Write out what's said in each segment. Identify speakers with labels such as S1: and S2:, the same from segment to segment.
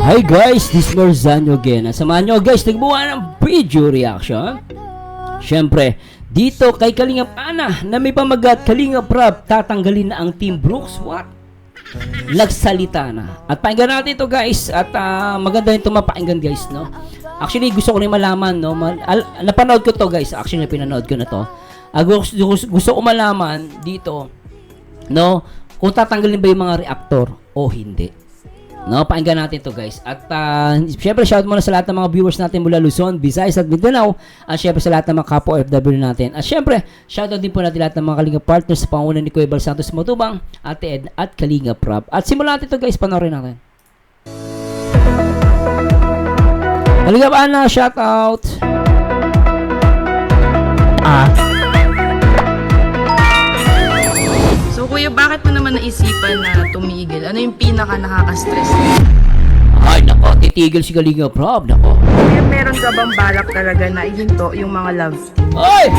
S1: Hi guys, this is Marzano again. Samahan nyo guys, nagbuha ng video reaction. Siyempre, dito kay Kalingap Ana na may pamagat Kalingap Rab, tatanggalin na ang Team Brooks. What? Nagsalita na. At pakinggan natin ito guys. At maganda rin ito mapakinggan guys, no? Actually, gusto ko rin malaman, no? Napanood ko to guys. Actually, pinanood ko na to. Gusto ko malaman dito, no? Kung tatanggalin ba yung mga reactor o hindi. No, pakinggan natin to guys. At syempre shout muna sa lahat ng mga viewers natin mula Luzon, Visayas at Mindanao. At syempre sa lahat ng mga kapwa OFW natin. At syempre, shoutout din po natin lahat ng mga Kalingap partners sa pangunan ni Kuya Bal Santos Matubang, Ate Ed at Kalingap Rab. At simulan natin to guys, panoorin natin. Kalingap Ana, shoutout.
S2: So kuya, bakit mo naman naisipan na tumigil? Ano yung pinaka nakaka-stress?
S1: Ay nako, titigil si Kalingap Rab, nako.
S2: Kuya, meron ka bang balak talaga na ihinto yung mga love team?
S1: Ay!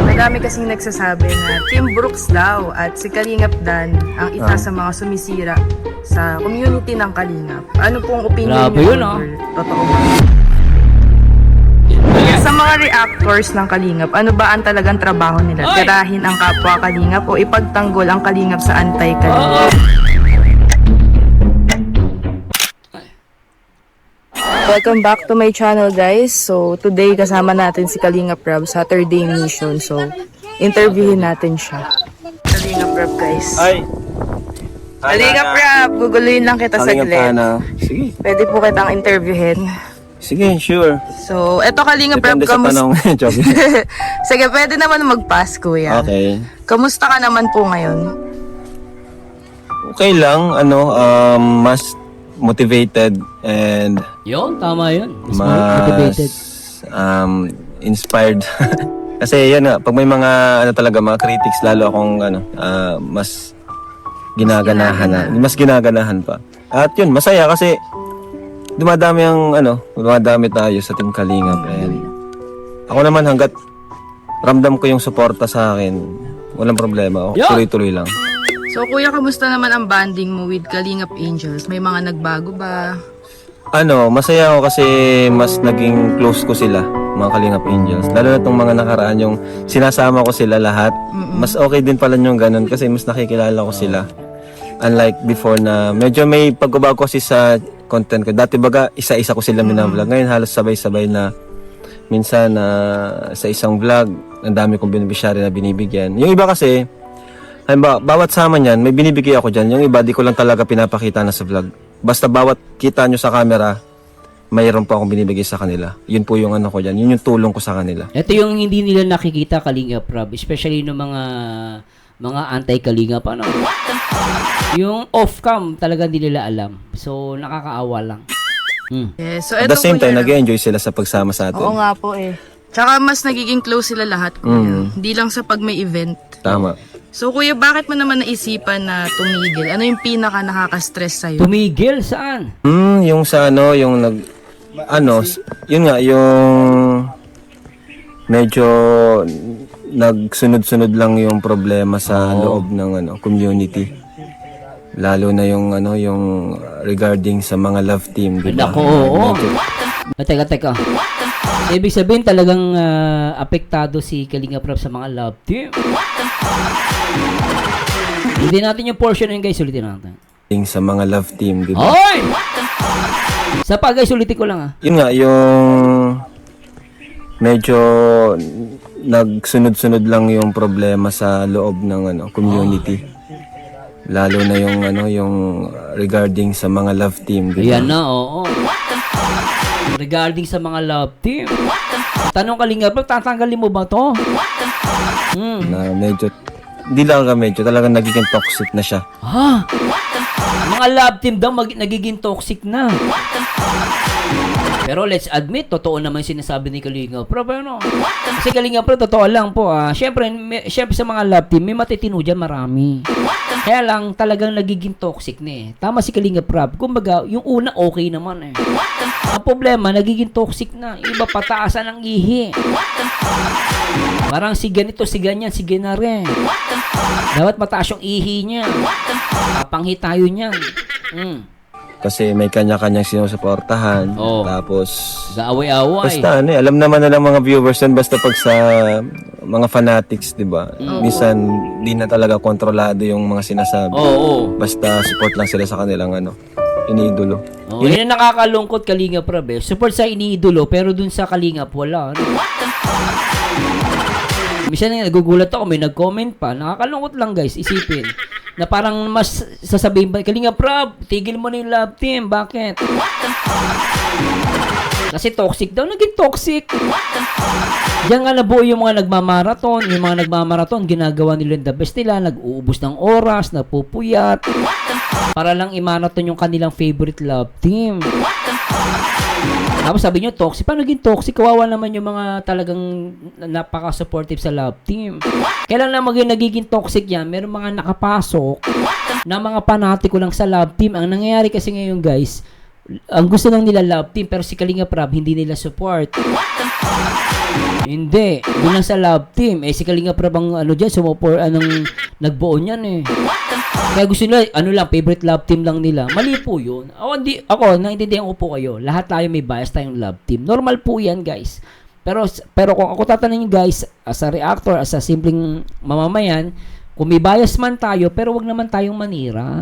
S2: Madami kasing nagsasabi na Team Brooks daw at si Kalingap Dan ang isa sa mga sumisira sa community ng Kalingap. Ano pong opinion
S1: Grabe
S2: niyo?
S1: yun,
S2: Totoo ba? Sa mga reactors ng Kalingap, ano ba ang talagang trabaho nila?
S1: Ay!
S2: Tirahin ang kapwa Kalingap o ipagtanggol ang Kalingap sa anti-Kalingap? Welcome back to my channel guys. So today kasama natin si Kalingap Rab sa Saturday Mission. So interviewin natin siya. Kalingap Rab guys.
S3: Ay!
S2: Kalingap Rab, guguluhin lang kita
S3: Kalingap
S2: saglit.
S3: Ana. Sige.
S2: Pwede po kitang interviewin.
S3: Sige, sure.
S2: So, eto Kalingap Rab,
S3: Depende sa panahon. Joke.
S2: Sige, pwede naman mag-pass kuya.
S3: Okay.
S2: Kamusta ka naman po ngayon?
S3: Okay lang, mas motivated and
S1: Yun, tama yun. Mas
S3: mas
S1: motivated.
S3: inspired. Kasi yan nga, pag may mga talaga mga critics, lalo akong mas ginaganahan pa. At yun, masaya kasi dumadami tayo sa Team Kalingap and ako naman hanggat ramdam ko yung suporta sa akin, walang problema.
S1: Yeah.
S3: Tuloy-tuloy lang.
S2: So kuya, kamusta naman ang banding mo with Kalingap Angels? May mga nagbago ba?
S3: Masaya ako kasi mas naging close ko sila, mga Kalingap Angels. Lalo na itong mga nakaraan yung sinasama ko sila lahat. Mas okay din pala yung ganun kasi mas nakikilala ko sila. Unlike before na medyo may pagbabago kasi sa content ko. Dati baga isa-isa ko sila minavlog. Ngayon halos sabay-sabay na minsan sa isang vlog, ang dami kong beneficiary na binibigyan. Yung iba kasi, bawat sama niyan, may binibigay ako dyan. Yung iba, di ko lang talaga pinapakita na sa vlog. Basta bawat kita nyo sa camera, mayroon pa akong binibigay sa kanila. Yun po yung ko dyan. Yun yung tulong ko sa kanila.
S1: Ito yung hindi nila nakikita Kalingap Rab, especially ng mga anti-Kalingap, yung off-cam talaga hindi nila alam. So, nakakaawa lang.
S2: Yes. So
S3: At
S2: eto
S3: the same time,
S2: kuya,
S3: nag-enjoy sila sa pagsama sa atin.
S2: oo nga po eh. Tsaka mas nagiging close sila lahat kuya. Hindi lang sa pag may event.
S3: Tama.
S2: So kuya, bakit mo naman naisipan na tumigil? Ano yung pinaka nakaka-stress sa'yo?
S1: Tumigil saan?
S3: Yung sa yung yun nga, yung medyo nagsunod-sunod lang yung problema sa loob ng community. Lalo na yung regarding sa mga love team, di ba?
S1: Nako, oo. Teka. Ibig sabihin talagang apektado si Kalingap Rab sa mga love team. Ulitin natin yung portion na yun guys, ulitin natin.
S3: Sa mga love team, di ba?
S1: Hoy! Sa pa guys, ulitin ko lang
S3: Yun nga, yung medyo nagsunod-sunod lang yung problema sa loob ng community. Lalo na yung regarding sa mga love team, di ba?
S1: Ayan na, oo. Regarding sa mga love team. Tanong Kalingap Rab, tatanggalin mo ba to?
S3: Na medyo, hindi lang medyo, talagang nagiging toxic na siya.
S1: Ha? Mga love team daw nagiging toxic na. Pero let's admit, totoo naman yung sinasabi ni Kalingap Rab, Kasi Kalingap Rab, totoo lang po, Siyempre sa mga love team, may matitino dyan marami. Kaya lang, talagang nagiging toxic na Tama si Kalingap Rab. Kumbaga, yung una okay naman Ang problema, nagiging toxic na. Iba pataasan ang ihi. Parang si ganito, si ganyan, si ganare. Dapat mataas yung ihi niya. Papanghi tayo niyan. Mm.
S3: Kasi may kanya-kanyang sinusuportahan.
S1: Oo.
S3: Tapos,
S1: Gaaway-away.
S3: basta alam naman na lang mga viewers yan, basta pag sa mga fanatics, di ba? Minsan, di na talaga kontrolado yung mga sinasabi.
S1: Oo.
S3: Basta support lang sila sa kanilang iniidolo.
S1: Oh, yun ang nakakalungkot, Kalingap Rab, eh. Support sa iniidolo, pero dun sa Kalingap, wala. Ano? Minsan nagugulat ako, may nag-comment pa. Nakakalungkot lang, guys, isipin. Na parang mas sasabihin ba, Kalingap Rab, tigil mo na yung love team. Bakit? Kasi toxic daw, naging toxic. Diyan nga nabuo yung mga nagmamarathon. Yung mga nagmamarathon, ginagawa nila yung the best nila. Nag-uubos ng oras, napupuyat. Para lang i-marathon yung kanilang favorite love team. Tapos sabi nyo, toxic. Paano naging toxic? Kawawa naman yung mga talagang napaka-supportive sa love team. Kailan lang nagiging toxic yan? Meron mga nakapasok na mga panatiko lang sa love team. Ang nangyayari kasi ngayon, guys, ang gusto lang nila love team, pero si Kalingap Rab, hindi nila support. Hindi. Doon lang sa love team. Si Kalingap Rab ang dyan, nagbuo niyan eh. Kaya gusto nila, favorite love team lang nila. Mali po yun. Ako, naintindihan ko po kayo. Lahat tayo may bias tayong love team. Normal po yan, guys. Pero kung ako tatanungin, guys, as a reactor, as a simpleng mamamayan, kung may bias man tayo, pero wag naman tayong manira.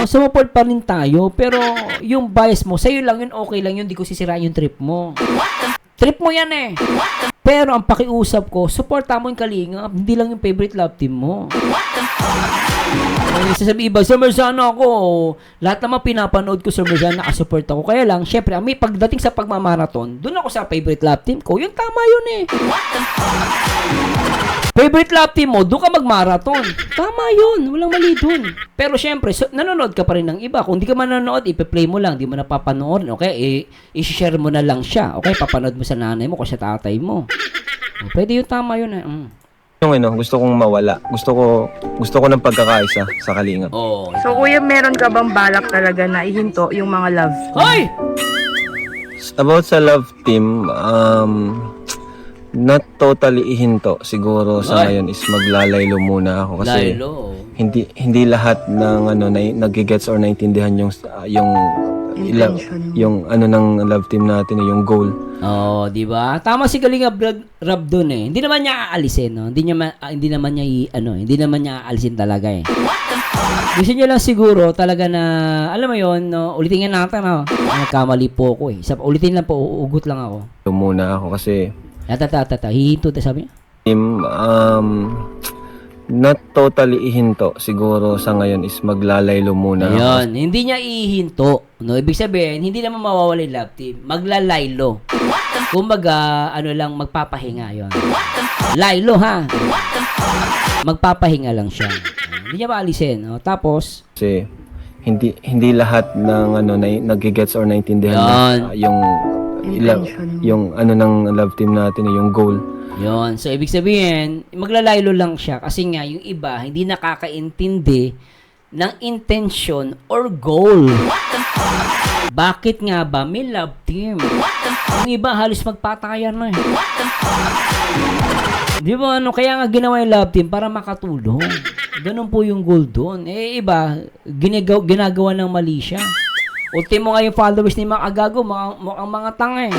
S1: Sumuport pa rin tayo, pero yung bias mo, sa'yo lang yun, okay lang yun, di ko sisirain yung trip mo. Trip mo yan eh. Pero ang pakiusap ko, supporta mo yung Kalingap, hindi lang yung favorite love team mo. Sasabi iba, Sir Merzano ako, lahat naman pinapanood ko, Sir Merzano, nakasupport ako. Kaya lang, syempre, may pagdating sa pagmamarathon, doon ako sa favorite love team ko, yung tama yun eh. Favorite love team mo, doon ka mag-marathon. Tama yun, walang mali dun. Pero syempre, nanonood ka pa rin ng iba. Kung di ka manonood, ipe-play mo lang, di mo napapanood. Okay, i-share mo na lang siya. Okay, papanood mo sa nanay mo o sa tatay mo. Pwede yun, tama yun eh.
S3: Yung gusto kong mawala. Gusto ko ng pagkakaisa sa Kalingap.
S1: Oh.
S2: So, kuya, meron ka bang balak talaga na ihinto yung mga love team?
S1: Hoy!
S3: About sa love team, not totally ihinto. Siguro sa ngayon is maglalaylo muna ako kasi
S1: Laylo.
S3: hindi lahat ng nagigets or naintindihan yung
S2: Intention.
S3: ng love team natin, yung goal.
S1: Oh, di ba? Tama si Kalingap Rab doon eh. Hindi naman niya aalisin, no? Hindi naman niya aalisin talaga eh. Gusto niya lang siguro talaga na, alam mo yon, no? Ulitin nga natin, no? Nagkamali po ako eh. Ulitin lang po, uugot lang ako.
S3: Muna ako kasi
S1: Hihinto, sabi niya.
S3: team, not totally ihinto. Siguro sa ngayon is maglalaylo muna ako.
S1: Ayun, hindi niya ihinto. No, ibig sabihin, hindi naman mawawala yung love team. Maglalaylo. Kumbaga, magpapahinga yon. Laylo, ha? Magpapahinga lang siya. Hindi niya maalisin. No? Tapos,
S3: Kasi hindi lahat ng nagigets or naintindihan yung
S2: Intention.
S3: yung ng love team natin, yung goal.
S1: yon. So, ibig sabihin, maglalaylo lang siya kasi nga, yung iba, hindi nakakaintindi ng intention or goal. Bakit nga ba may love team? Yung iba, halos magpatayan na eh. Di ba, kaya nga ginawa yung love team para makatulong. Ganun po yung goal doon. Iba, ginagawa ng mali siya. Ultimo nga yung followers ni mga agago, mukhang mga tanga eh.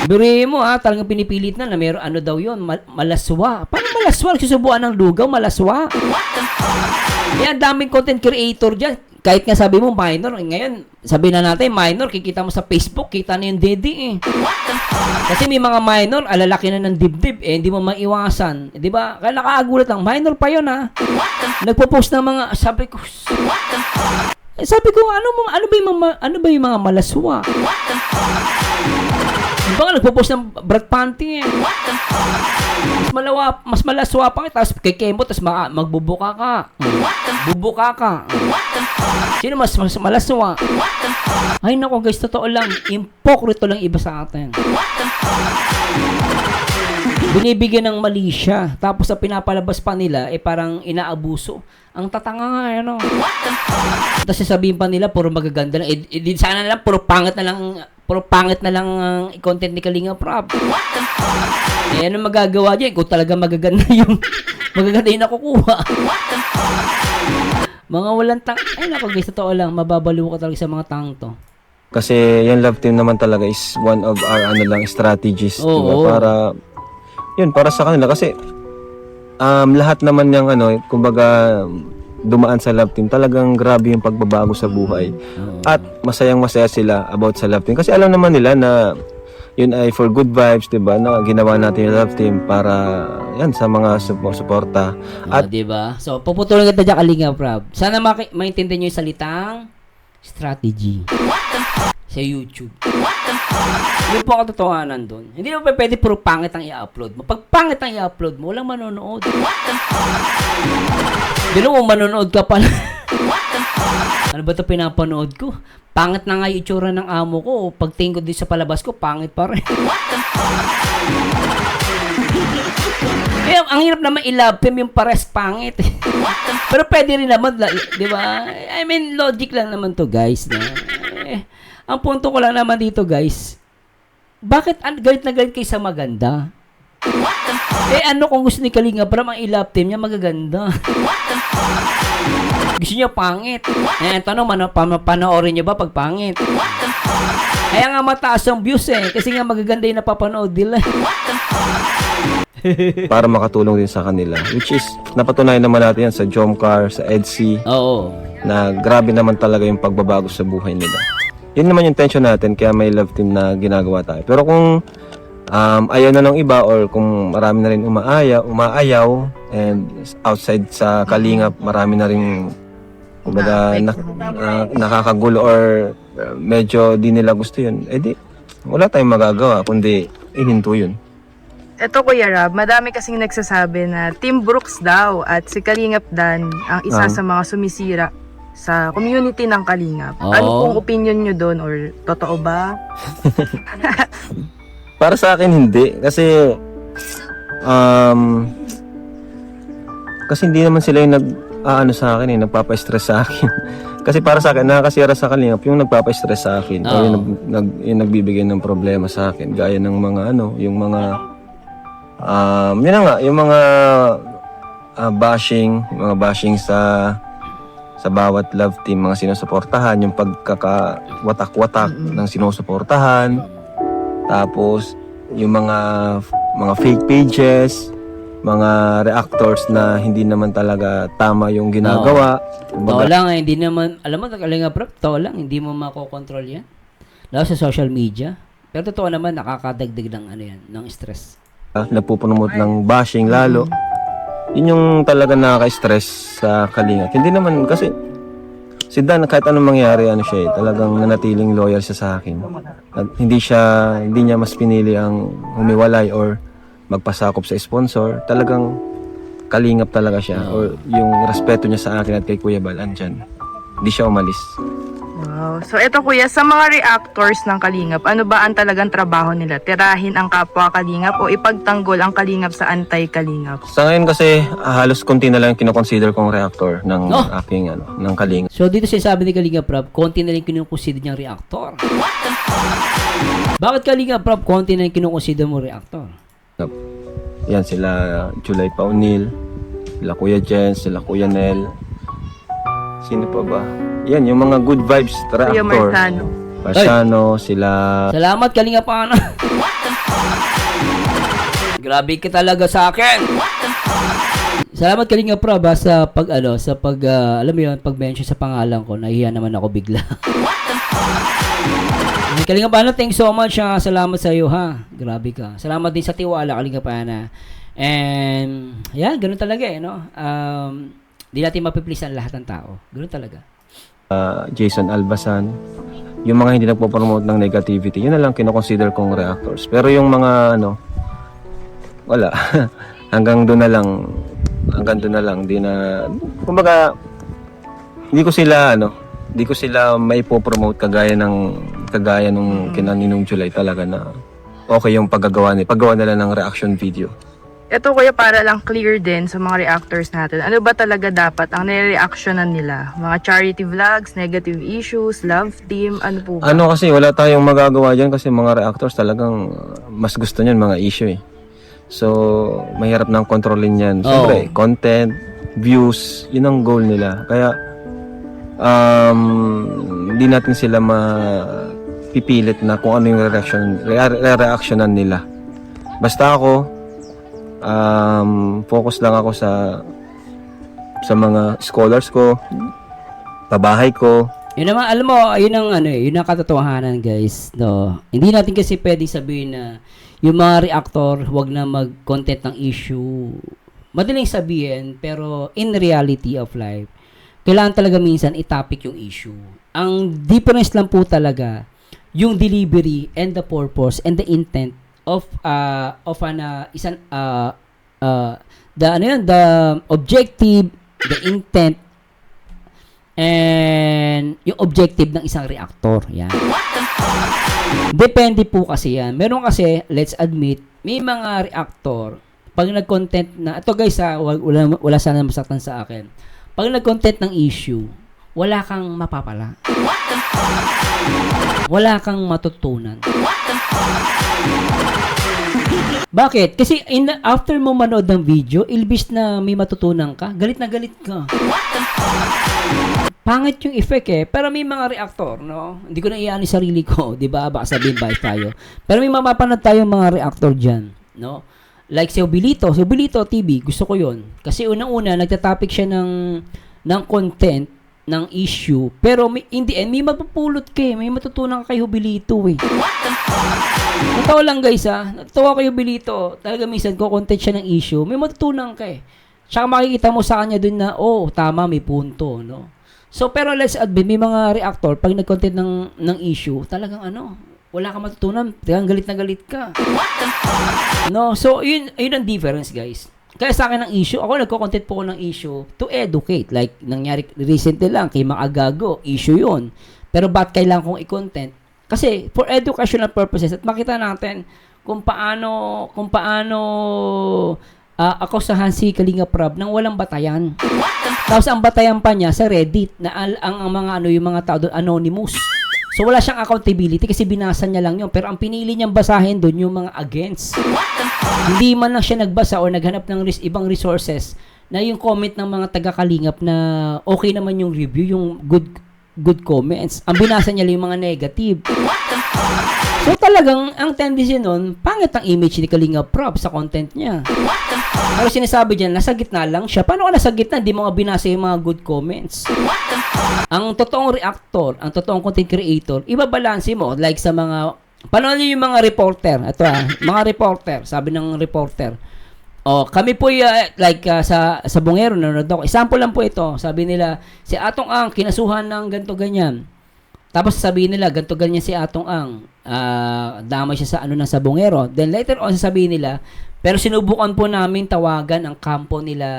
S1: Birihin mo talagang pinipilit na meron daw yun, malaswa. Paano malaswa? Nagsusubuan ng lugaw, malaswa. Yan, daming content creator dyan. Kahit nga sabi mo minor, ngayon, sabi na natin minor, kikita mo sa Facebook, kita na yung dede eh. Kasi may mga minor, alalaki na ng dibdib, hindi mo maiwasan. Di ba? Kaya nakakagulat lang, minor pa yun Nagpo-post ng mga, sabi ko, ano ba yung mga malaswa? Diba nga, nagpo-post ng brat panty eh. Mas malaswa pa tapos kay Kembo, tapos magbubuka ka. Bubuka ka. Sino mas malaswa? Ay nako guys, totoo lang. Impokrito lang iba sa atin. Binibigyan ng mali siya. Tapos sa pinapalabas pa nila, parang inaabuso. Ang tatanga nga, Tapos sasabihin pa nila, puro magaganda lang. Sana na lang, puro pangit na lang ang content ni Kalingap Rab. Ano magagawa dyan? Kung talaga magaganda yung nakukuha. Mga walang tang... Ay, naku guys, totoo lang. Mababaliw ka talaga sa mga tang to.
S3: Kasi yung love team naman talaga is one of our strategies,
S1: Oo.
S3: diba? Para sa kanila kasi lahat naman yung kumbaga dumaan sa love team, talagang grabe yung pagbabago sa buhay. At masayang-masaya sila about sa love team kasi alam naman nila na yun ay for good vibes, diba? Na ginawa natin yung love team para yan sa mga suporta.
S1: At, diba? So, puputulong kita dyan, Kalinga Prab. Sana maintindihan nyo yung salitang strategy sa YouTube. Yun po ang katotohanan doon. Hindi naman pwede puro pangit ang i-upload mo. Pag pangit ang i-upload mo, walang manonood. Ganun mo, manonood ka pala. Ano ba ito pinapanood ko? Pangit na nga yung itsura ng amo ko. Pagtingin ko din sa palabas ko, pangit pa rin. Eh, ang hirap naman i-love team yung pares pangit. Pero pwede rin naman, di ba? I mean, logic lang naman to, guys. Ang punto ko lang naman dito, guys, bakit galit na galit kayo sa maganda? Ano kung gusto ni Kalinga Prab ang i-love team niya magaganda? Gusto niya pangit. Tanong, panoorin niya ba pag pangit? Kaya nga mataas ang views kasi nga magaganda yung napapanood nila.
S3: Para makatulong din sa kanila. Which is, napatunayan naman natin yan sa Jomcar, sa EDSI.
S1: Oo.
S3: Na grabe naman talaga yung pagbabago sa buhay nila. Yun naman yung tension natin, kaya may love team na ginagawa tayo. Pero kung ayaw na ng iba or kung marami na rin umaayaw and outside sa Kalingap, marami na rin kumbaga nakakagulo or medyo di nila gusto yun, wala tayong magagawa kundi ihinto yun.
S2: Ito Kuya Rab, madami kasing nagsasabi na Team Brooks daw at si Kalingap Dan ang isa sa mga sumisira sa community ng Kalingap. Ano pong opinion nyo doon or totoo ba?
S3: Para sa akin hindi kasi hindi naman sila yung sa akin nagpapa-stress sa akin. Kasi para sa akin nakakasira sa Kalingap yung nagpapa-stress sa akin o yung nagbibigay ng problema sa akin gaya ng mga yung mga yun na nga, yung mga bashing sa bawat love team, mga sinusuportahan, yung pagkakawatak-watak ng sinusuportahan, tapos yung mga fake pages, mga reactors na hindi naman talaga tama yung ginagawa.
S1: Totoo lang, hindi naman, alam mo, Kalinga Prab, totoo lang, hindi mo makokontrol yan. Lalo sa social media. Pero totoo naman, nakakadagdag ng ng stress.
S3: Nagpupunumot ng bashing lalo. Yun yung talaga nakaka-stress sa Kalingap. Hindi naman kasi si Dan kahit anong mangyari siya talagang nanatiling loyal siya sa akin. At hindi niya mas pinili ang humiwalay or magpasakop sa sponsor. Talagang Kalingap talaga siya or yung respeto niya sa akin at kay Kuya Bal andyan. Hindi siya umalis.
S2: Wow. So ito Kuya, sa mga reactors ng Kalingap, ano ba ang talagang trabaho nila? Tirahin ang kapwa Kalingap o ipagtanggol ang Kalingap sa anti-Kalingap?
S3: Sa ngayon kasi halos konti na lang kinoconsider kong reactor ng aking ng Kalingap.
S1: So dito sinasabi ni Kalinga Prab, konti na rin kinukonsider niyang reactor. Bakit Kalinga Prab, konti na rin kinukonsider mo reactor?
S3: Yan sila July Paunil, sila Kuya Jens, sila Kuya Nel. Sino pa ba? Yan, yung mga good vibes reactor.
S2: Kuya
S3: Marciano, sila...
S1: Salamat, Kalinga Pana. Grabe ka talaga sa akin. Salamat, Kalinga Prab, sa alam mo yun, pag-mention sa pangalan ko, nahihiya naman ako bigla. Kalinga Pana, thanks so much. Salamat sa iyo, ha. Grabe ka. Salamat din sa tiwala, Kalinga Pana. And, yan, ganun talaga, no? Di natin mapiplease ang lahat ng tao. Ganun talaga.
S3: Jason Albasan, yung mga hindi nagpo-promote ng negativity, yun na lang kinoconsider kong reactors. Pero yung mga wala. hanggang doon na lang, kumbaga hindi ko sila maipo-promote kagaya nung kinaninong July talaga na okay yung paggawa nila ng reaction video.
S2: Ito Kuya, para lang clear din sa mga reactors natin, ano ba talaga dapat ang nire-reactionan nila? Mga charity vlogs, negative issues, love team, ano po ba?
S3: Kasi wala tayong magagawa dyan kasi mga reactors talagang mas gusto niyan mga issue So, mahirap nang kontrolin yan. Siyempre, content, views, yun ang goal nila. Kaya, hindi natin sila mapipilit na kung ano yung reactionan nila. Basta ako, focus lang ako sa mga scholars ko, pabahay ko.
S1: Yun naman, alam mo, yun ang yun ang katotohanan, guys. No. Hindi natin kasi pwedeng sabihin na yung mga reactor, wag na mag-content ng issue. Madaling sabihin, pero in reality of life, kailangan talaga minsan i-topic yung issue. Ang difference lang po talaga, yung delivery and the purpose and the intent of the objective, the intent, and yung objective ng isang reactor. Yan. Depende po kasi yan. Meron kasi, let's admit, may mga reactor, pag nag-content na, ito guys wala sana masaktan sa akin. Pag nag-content ng issue, wala kang mapapala. Wala kang matutunan. Bakit? Kasi after mo manood ng video, ilbis na may matutunan ka, galit na galit ka. Pangit yung effect pero may mga reactor, no? Hindi ko na iyan yung sarili ko, di ba? Baka sabihin bias tayo. Pero may mapapanood tayong mga reactor dyan, no? Like si Obilito TV, gusto ko yon. Kasi unang-una, nagtatopic siya ng content, ng issue, pero in the end, may mapupulot may matutunan ka kay Obilito, Natawa lang guys, natawa kay Obilito. Talaga minsan, content siya ng issue, may matutunan ka Tsaka makikita mo sa kanya dun na, tama, may punto, no? So, pero let's admit, may mga reactor, pag nag-content ng issue, talagang wala kang matutunan, talagang galit na galit ka. No? So, yun ang difference, guys. Kaya sa akin ng issue, ako nagko-content po ako ng issue to educate. Like, nangyari recently lang, kay Makagago, issue yun. Pero ba't kailangan kong i-content? Kasi, for educational purposes, at makita natin kung paano akusahan si Kalinga Prab nang walang batayan. Tapos ang batayan pa niya sa Reddit na ang mga yung mga tao doon anonymous. So wala siyang accountability kasi binasa niya lang yun. Pero ang pinili niyang basahin doon yung mga against. Hindi man lang siya nagbasa o naghanap ng ibang resources na yung comment ng mga taga-Kalingap na okay naman yung review, yung good comments. Ang binasa niya lang yung mga negative. So talagang ang tendency nun, pangit ang image ni Kalinga Prab sa content niya. Pero sinasabi dyan, nasa gitna lang siya. Paano ka nasa gitna? Hindi mo nga binasa yung mga good comments. Ang totoong reactor, ang totoong content creator, ibabalansi mo. Like sa mga, paano yung mga reporter? Ito mga reporter, sabi ng reporter. Kami po sa Bungero, nanonood ako. Example lang po ito. Sabi nila, si Atong Ang, kinasuhan ng ganito ganyan. Tapos sabihin nila, ganito ganyan si Atong Ang. Damay siya sa Bungero. Then later on, sasabihin nila, pero sinubukan po namin tawagan ang kampo nila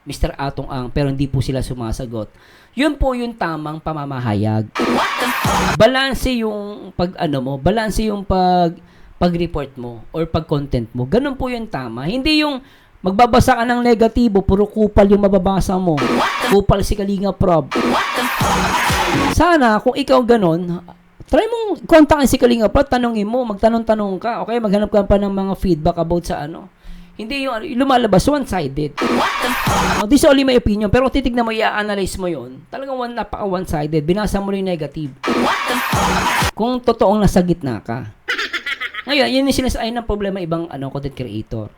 S1: Mr. Atong Ang, pero hindi po sila sumasagot. Yun po yung tamang pamamahayag. Balanse yung balanse yung pag-report mo or pag-content mo. Ganun po yung tama. Hindi yung magbabasa ka ng negatibo, puro kupal yung mababasa mo. Kupal si Kalinga Prab. Sana, kung ikaw ganun, try mong kontakin si Kalinga Prab, tanongin mo, magtanong-tanong ka, okay? Maghanap ka pa ng mga feedback about sa Hindi yung lumalabas, one-sided. This is only my opinion, pero titignan mo, i-analyze mo yun. Talagang napaka one-sided. Binasa mo yung negative. Kung totoong nasa gitna ka. Ngayon, yun yung sinasayin ng problema ibang content creator.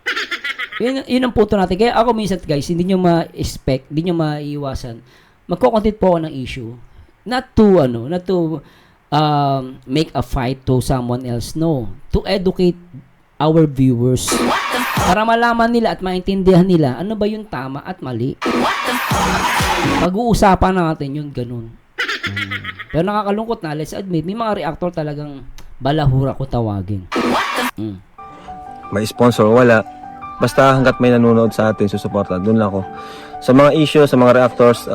S1: Yun ang punto natin. Kaya ako minsan guys, hindi nyo ma-expect, hindi nyo maiiwasan. Magko-content po ako ng issue. Not to make a fight to someone else. No. To educate our viewers. Para malaman nila at maintindihan nila ano ba yung tama at mali. Pag-uusapan natin yun, ganun. Pero nakakalungkot na, let's admit, may mga reactor talagang balahura ko tawagin.
S3: May sponsor, wala. Basta hanggat may nanonood sa atin, susuporta, doon lang ako. Sa mga issues, sa mga reactors,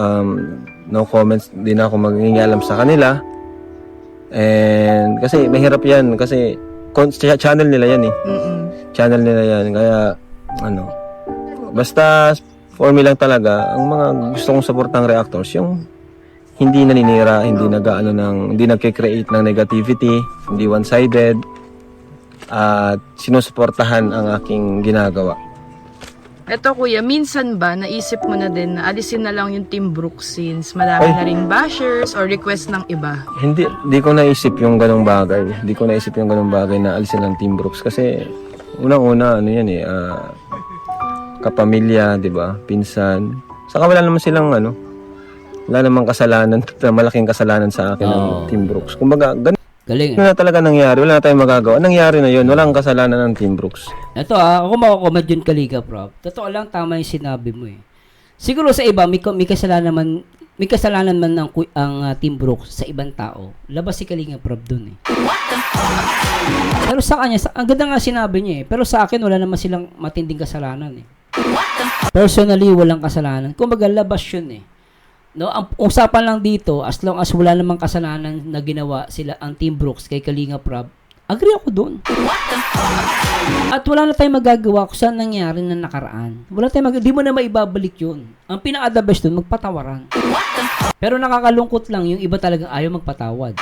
S3: no comments, di na ako mag-ingalam sa kanila. And kasi mahirap yan, kasi channel nila yan Channel nila yan, kaya basta for me lang talaga, ang mga gusto kong suportang reactors, yung hindi naninira, hindi hindi nagke-create ng negativity, hindi one-sided, at sinusuportahan ang aking ginagawa.
S2: Eto kuya, minsan ba naisip mo na din na alisin na lang yung Team Brooks since madami na ring bashers or request ng iba?
S3: Hindi ko naisip yung ganong bagay. Hindi ko naisip yung ganong bagay na alisin ng Team Brooks kasi unang-una ano yan kapamilya, 'di ba? Pinsan. Saka wala naman silang wala namang kasalanan, malaking kasalanan sa akin ng Team Brooks. Kumbaga,
S1: Galing.
S3: na talaga nangyari. Wala na tayong magagawa. Nangyari na yun. Walang kasalanan ng Team Brooks.
S1: Ito ako makakomment yun Kaliga Prab. Totoo lang, tama yung sinabi mo eh. Siguro sa iba, may kasalanan man ang Team Brooks sa ibang tao. Labas si Kalinga Prab dun eh. Pero sa kanya, ang ganda nga sinabi niya eh. Pero sa akin, wala naman silang matinding kasalanan eh. Personally, walang kasalanan. Kumbaga, labas yun eh. No, ang usapan lang dito, as long as wala namang kasalanan na ginawa sila ang Team Brooks kay Kalinga Prab, agree ako doon. At wala na tayong magagawa kung saan nangyari na nakaraan. Wala tayong di mo na maibabalik yun. Ang pinaka-the best doon, magpatawaran. Pero nakakalungkot lang, yung iba talagang ayaw magpatawad.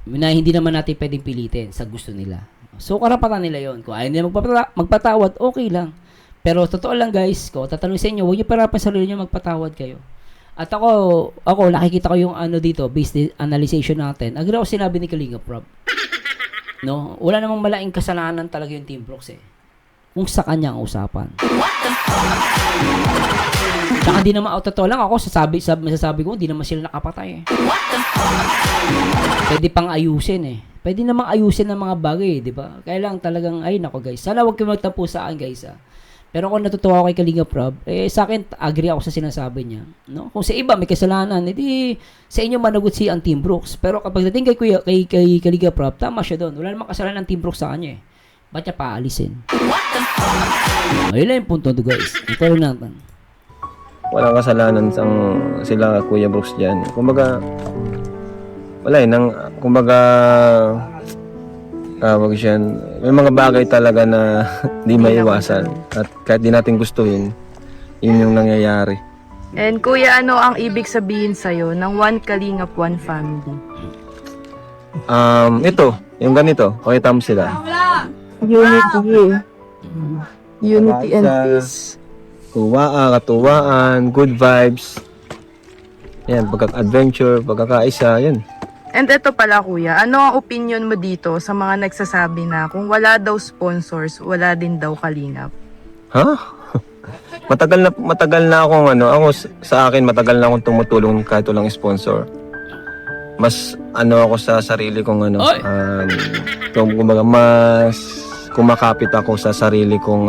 S1: Na hindi naman natin pwedeng pilitin sa gusto nila. So, karapatan nila yon. Kung ayaw nila magpatawad, okay lang. Pero totoo lang guys, tatanungin sa inyo, huwag niyo parapan sa sarili niyo, magpatawad kayo. At ako nakikita ko yung dito, based analyzation natin. Agree ako sinabi ni Kalinga Prab. No, wala namang malaking kasalanan talaga yung Team Brooks eh. Kung sa kanya ang usapan. Saka di naman, totoo lang ako, masasabi ko, di naman sila nakapatay eh. Pwede pang ayusin eh. Pwede namang ayusin ng mga bagay, di ba? Kaya lang talagang, ay nako guys, sana huwag kayo magtampo sa akin guys Pero kung natutuwa ako kay Kalinga Prab, sa akin, agree ako sa sinasabi niya. No? Kung sa iba may kasalanan, edi sa inyo managot si ang Team Brooks. Pero kapag dating kay Kalinga Prab, tama siya doon. Wala namang kasalanan ng Team Brooks sa kanya eh. Ba't niya paalisin? Ayun lang yung punto to guys. Ito rin natin.
S3: Walang kasalanan sila Kuya Brooks dyan. Kumbaga, wala kumbaga, tawag siya, may mga bagay talaga na di maiwasan. At kahit di natin gustuhin, yun yung nangyayari.
S2: And kuya, ano ang ibig sabihin sa'yo ng one Kalingap, one family?
S3: Ito, yung ganito, pakita mo sila.
S2: Unity and peace.
S3: Katuwaan, good vibes. Yan, pagka-adventure, pagkakaisa, yan.
S2: And ito pala kuya, ano ang opinion mo dito sa mga nagsasabi na kung wala daw sponsors, wala din daw Kalingap?
S3: Ha? Matagal na akong sa akin matagal na akong tumutulong kahit walang sponsor. Mas ako sa sarili kong kumbaga mas kumakapit ako sa sarili kong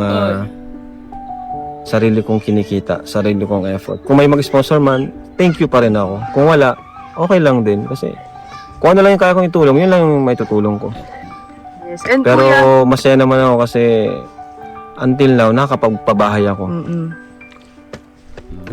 S3: kinikita, sarili kong effort. Kung may mag-sponsor man, thank you pa rin ako. Kung wala, okay lang din kasi kung ano lang yung kaya kong itulong, yun lang yung may tutulong ko.
S2: Yes. And
S3: pero
S2: kuya,
S3: masaya naman ako kasi until now, nakapagpabahay ako.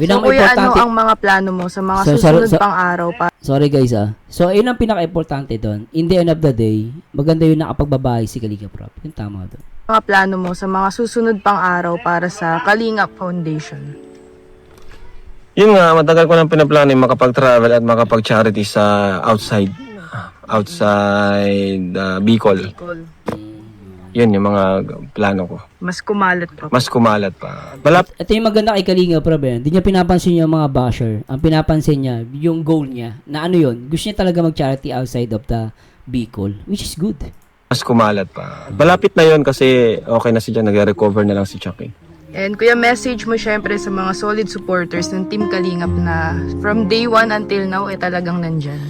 S2: So kuya, ano ang mga plano mo sa mga susunod pang araw pa?
S1: Sorry guys So, yun ang pinaka-importante doon. In the end of the day, maganda yung nakapagbabahay si Kalinga Prab. Yung tama doon.
S2: Mga plano mo sa mga susunod pang araw para sa Kalingap Foundation?
S3: Yun nga, matagal ko nang pinaplano yung makapag-travel at makapag-charity sa outside Bicol. Yun yung mga plano ko.
S2: Mas kumalat pa.
S1: Ito yung maganda kay Kalinga Prab. Hindi niya pinapansin yung mga basher. Ang pinapansin niya, yung goal niya, na yun, gusto niya talaga mag-charity outside of the Bicol, which is good.
S3: Mas kumalat pa. Malapit na yun kasi okay na siya, nag-recover na lang si Chucky.
S2: And kuya, message mo syempre sa mga solid supporters ng Team Kalingap na from day 1 until now, talagang nandyan.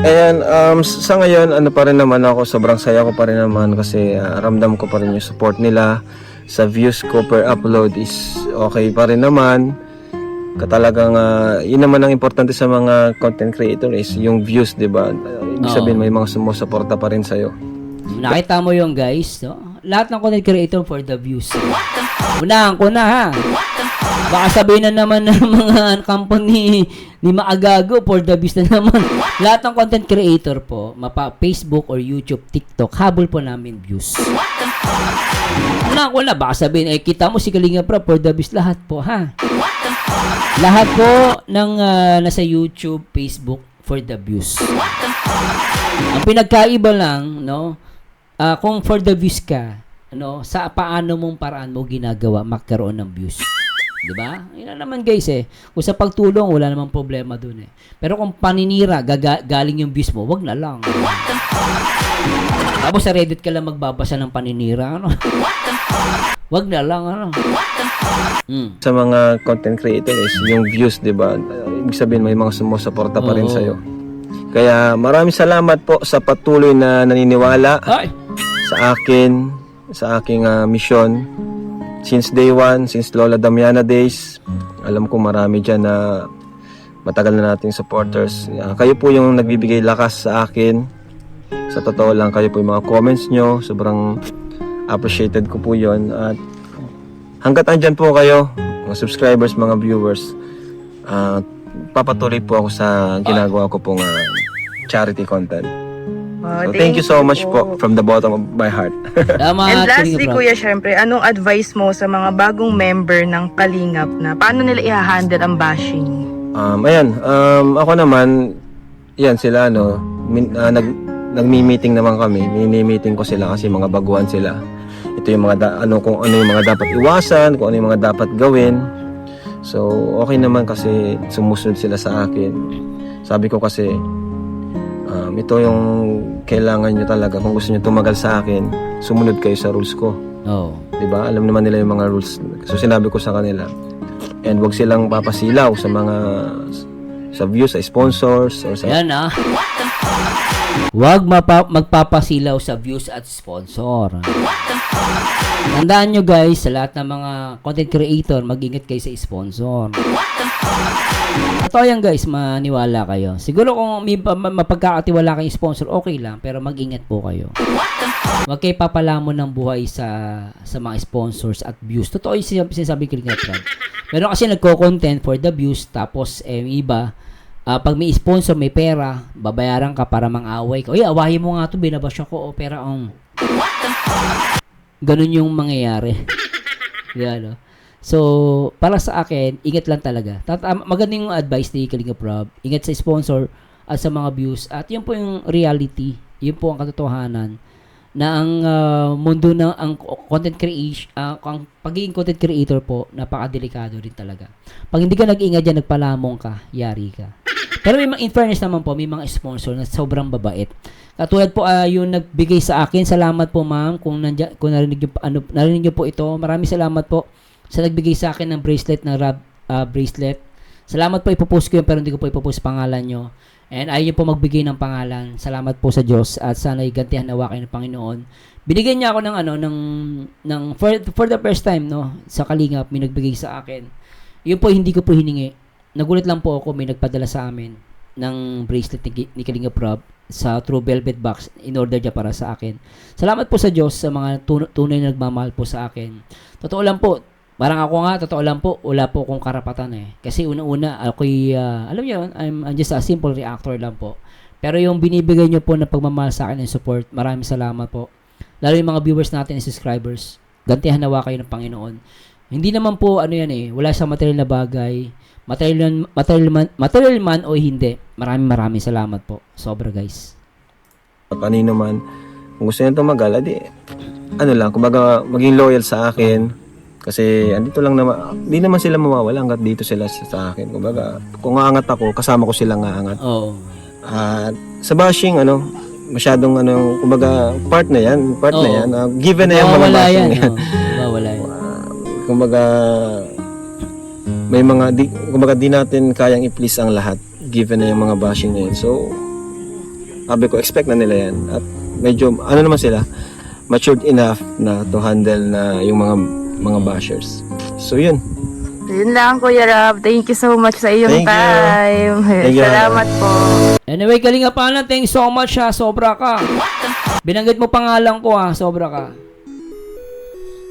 S3: Ayan, sa ngayon, pa rin naman ako, sobrang saya ko pa rin naman kasi ramdam ko pa rin yung support nila. Sa views ko per upload is okay pa rin naman. Talagang, yun naman ang importante sa mga content creator is yung views, di ba? Ibig sabihin, may mga sumusuporta pa rin sa'yo.
S1: Nakita mo yung guys, no? Lahat ng content creator for the views. Unahan ko na ha. Baka sabihin na naman ng mga company ni Maagago for the views na naman. Lahat ng content creator po, Facebook or YouTube, TikTok, habol po namin views. Unahan ko na, baka sabihin, kita mo si Kalinga Prab for the views, lahat po ha. Lahat po ng nasa YouTube, Facebook for the views. Ang pinagkaiba lang, no? Kung for the views ka, sa paano mong paraan mo ginagawa magkaroon ng views. 'Di ba? Yun lang naman guys Kung sa pagtulong, wala namang problema dun Pero kung paninira, galing yung views mo, wag na lang. Tapos sa Reddit ka lang magbabasa ng paninira, wag na lang,
S3: Sa mga content creators, yung views, di ba? Ibig sabihin, may mga sumusuporta pa rin
S1: Oo.
S3: sa'yo. Kaya maraming salamat po sa patuloy na naniniwala
S1: Ay!
S3: sa akin, sa aking misyon. Since day one, since Lola Damiana days, alam ko marami dyan na matagal na nating supporters. Kayo po yung nagbibigay lakas sa akin. Sa totoo lang, kayo po yung mga comments nyo. Sobrang appreciated ko po yon. At hanggat andyan po kayo, mga subscribers, mga viewers, papatuloy po ako sa ginagawa ko pong charity content. So, thank you so much po from the bottom of my heart.
S1: Tama,
S2: And lastly,
S1: Kalingap Rob.
S2: Kuya, syempre, anong advice mo sa mga bagong member ng Kalingap na paano nila i-handle ang bashing?
S3: Ako naman, yan sila, nagmi-meeting naman kami. Mini-meeting ko sila kasi mga baguhan sila. Ito yung mga, kung ano yung mga dapat iwasan, kung ano yung mga dapat gawin. So, okay naman kasi sumusunod sila sa akin. Sabi ko kasi, ito yung kailangan nyo talaga. Kung gusto nyo tumagal sa akin, sumunod kayo sa rules ko.
S1: Oh.
S3: Diba? Alam naman nila yung mga rules. So sinabi ko sa kanila. And wag silang papasilaw sa views, sa sponsors, or sa...
S1: Yan Huwag magpapasilaw sa views at sponsor. Tandaan nyo guys, sa lahat ng mga content creator, mag-ingat kayo sa sponsor. Totoo yan guys, maniwala kayo. Siguro kung may mapagkakatiwala kayong sponsor, okay lang, pero mag-ingat po kayo. Huwag kayo papalamon ng buhay sa mga sponsors at views. Totoo yung sinasabi ko rin nga. Pero kasi nagko-content for the views, tapos iba, pag may sponsor, may pera, babayaran ka para mang-away ka. Uy, awahin mo nga ito, binabasya ko, pera ang... Ganun yung mangyayari. Yan, So, para sa akin, ingat lang talaga. Magandang yung advice ni Kalingap Rob. Ingat sa sponsor at sa mga views. At yun po yung reality. Yun po ang katotohanan na ang mundo ng ang content creation, ang pagiging content creator po, napakadelikado rin talaga. Pag hindi ka nag-ingat dyan, nagpalamong ka, yari ka. Pero in fairness naman po, may mga sponsor na sobrang babait. Katulad po yung nagbigay sa akin. Salamat po ma'am kung narinig niyo po ito. Maraming salamat po sa nagbigay sa akin ng bracelet, ng Rob bracelet. Salamat po, ipopost ko yun pero hindi ko po ipopost pangalan nyo. And ayaw nyo po magbigay ng pangalan. Salamat po sa Diyos at sana igantihan nawa kayo ng Panginoon. Binigyan niya ako ng for the first time sa Kalingap, may nagbigay sa akin. Yun po hindi ko po hiningi. Nagulat lang po ako, may nagpadala sa amin ng bracelet ni Kalingap Rob sa True Velvet Box. In order niya para sa akin. Salamat po sa Diyos sa mga tunay na nagmamahal po sa akin. Totoo lang po, parang ako nga, totoo lang po, wala po akong karapatan Kasi una-una, ako'y, alam niyo, I'm just a simple reactor lang po. Pero yung binibigay niyo po na pagmamahal sa akin and support, maraming salamat po. Lalo yung mga viewers natin and subscribers, gantihan nawa kayo ng Panginoon. Hindi naman po, wala sa material na bagay, material man o hindi. Maraming salamat po. Sobra guys.
S3: Kanino man, kung gusto nyo tumagal, kumbaga maging loyal sa akin. Kasi andito lang naman, hindi naman sila mawawala hanggat dito sila sa akin. Kumbaga, kung aangat ako, kasama ko silang aangat.
S1: Oo.
S3: At sa bashing, masyadong kumbaga, part na yan. Given na yung mga bashing yan.
S1: Mawawala yan.
S3: Kumbaga, may mga, kumbaga, di natin kayang i-please ang lahat. Given na yung mga bashing na yan. So, sabi ko, expect na nila yan. At medyo, naman sila, matured enough na to handle na yung mga bashers. So, yun.
S2: Yun lang, Kuya Rob. Thank you so much sa iyong
S3: Thank you.
S2: time.
S3: Thank you.
S2: Salamat po.
S1: Anyway, Kalingap Ana, thanks so much sobra ka. Binanggit mo pangalan ko sobra ka.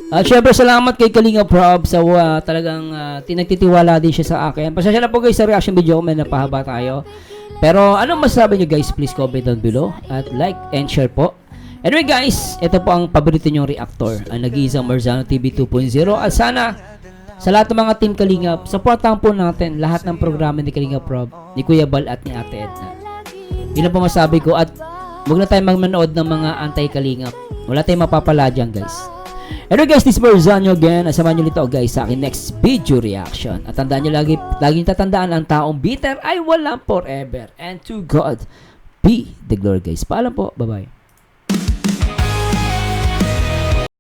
S1: At syempre, salamat kay Kalingap Rob sa talagang tinagtitiwala din siya sa akin. Pasensya na po guys sa reaction video ko, may napahaba tayo. Pero anong masasabi nyo guys, please comment down below at like and share po. Anyway guys, ito po ang paborito nyong reactor, ang nag-iisang Marzano TV 2.0. At sana, sa lahat ng mga team Kalingap, supportahan po natin lahat ng programa ni Kalingap Rob, ni Kuya Bal at ni Ate Edna. Yun ang po masabi ko at huwag na tayong magmanood ng mga anti-Kalingap. Wala tayong mapapala dyan guys. Anyway guys, this is Marzano again. Samahan nyo nito guys sa akin next video reaction. At tandaan nyo laging tatandaan ang taong bitter ay walang forever. And to God be the glory guys. Paalam po. Bye-bye.